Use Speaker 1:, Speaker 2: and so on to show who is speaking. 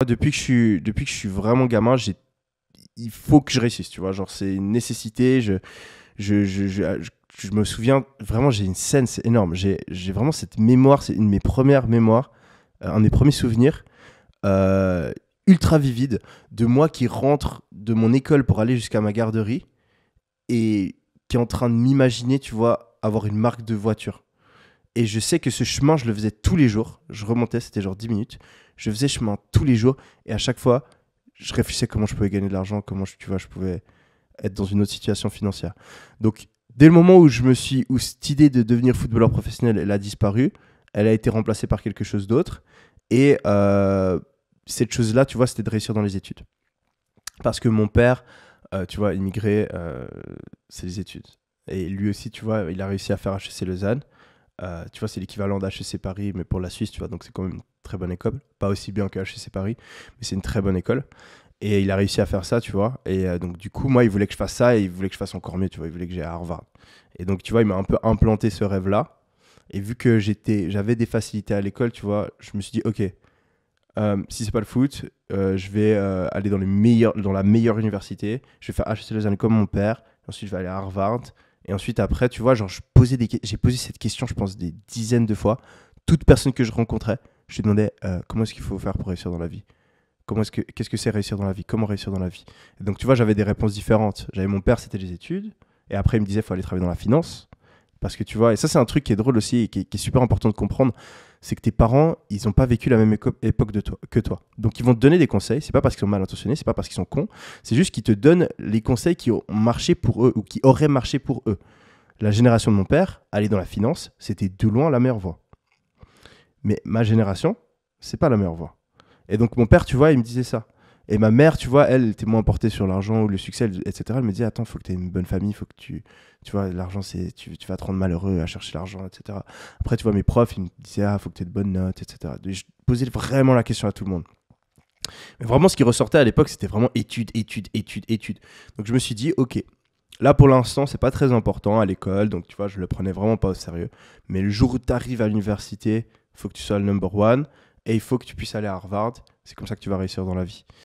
Speaker 1: Depuis que je suis vraiment gamin, il faut que je réussisse, tu vois. Genre, c'est une nécessité. Je me souviens, vraiment, j'ai une scène, c'est énorme. J'ai vraiment cette mémoire, c'est une de mes premières mémoires, un de mes premiers souvenirs euh, ultra vivide de moi qui rentre de mon école pour aller jusqu'à ma garderie et qui est en train de m'imaginer, tu vois, avoir une marque de voiture. Et je sais que ce chemin, je le faisais tous les jours. Je remontais, c'était genre 10 minutes. Je faisais ce chemin tous les jours. Et à chaque fois, je réfléchissais comment je pouvais gagner de l'argent, comment tu vois, je pouvais être dans une autre situation financière. Donc, dès le moment où cette idée de devenir footballeur professionnel, elle a disparu, elle a été remplacée par quelque chose d'autre. Et cette chose-là, tu vois, c'était de réussir dans les études. Parce que mon père, tu vois, immigré, c'est les études. Et lui aussi, tu vois, il a réussi à faire HEC Lausanne. Tu vois, c'est l'équivalent d'HEC Paris, mais pour la Suisse, tu vois, donc c'est quand même une très bonne école. Pas aussi bien que HEC Paris, mais c'est une très bonne école. Et il a réussi à faire ça, tu vois. Et donc, du coup, moi, il voulait que je fasse ça et il voulait que je fasse encore mieux, tu vois. Il voulait que j'aille à Harvard. Et donc, tu vois, il m'a un peu implanté ce rêve-là. Et vu que j'avais des facilités à l'école, tu vois, je me suis dit, ok, si c'est pas le foot, je vais aller dans la meilleure université. Je vais faire HEC Lausanne comme mon père. Ensuite, je vais aller à Harvard. Et ensuite, après, tu vois, genre, j'ai posé cette question, je pense, des dizaines de fois. Toute personne que je rencontrais, je lui demandais comment est-ce qu'il faut faire pour réussir dans la vie. Qu'est-ce que c'est réussir dans la vie? Comment réussir dans la vie? Et donc, tu vois, j'avais des réponses différentes. J'avais mon père, c'était les études. Et après, il me disait, il faut aller travailler dans la finance. Parce que tu vois, et ça, c'est un truc qui est drôle aussi et qui est super important de comprendre. C'est que tes parents, ils n'ont pas vécu la même époque que toi. Donc, ils vont te donner des conseils. C'est pas parce qu'ils sont mal intentionnés, c'est pas parce qu'ils sont cons. C'est juste qu'ils te donnent les conseils qui ont marché pour eux ou qui auraient marché pour eux. La génération de mon père, aller dans la finance, c'était de loin la meilleure voie. Mais ma génération, c'est pas la meilleure voie. Et donc mon père, tu vois, il me disait ça. Et ma mère, tu vois, elle était moins portée sur l'argent ou le succès, etc. Elle me disait, attends, faut que tu aies une bonne famille, faut que tu vois, l'argent, tu vas te rendre malheureux à chercher l'argent, etc. Après, tu vois, mes profs, ils me disaient, ah, faut que tu aies de bonnes notes, etc. Et je posais vraiment la question à tout le monde. Mais vraiment, ce qui ressortait à l'époque, c'était vraiment études, études, études, études. Donc je me suis dit, ok, là pour l'instant, c'est pas très important à l'école, donc tu vois, je le prenais vraiment pas au sérieux. Mais le jour où tu arrives à l'université, il faut que tu sois le number one et il faut que tu puisses aller à Harvard. C'est comme ça que tu vas réussir dans la vie.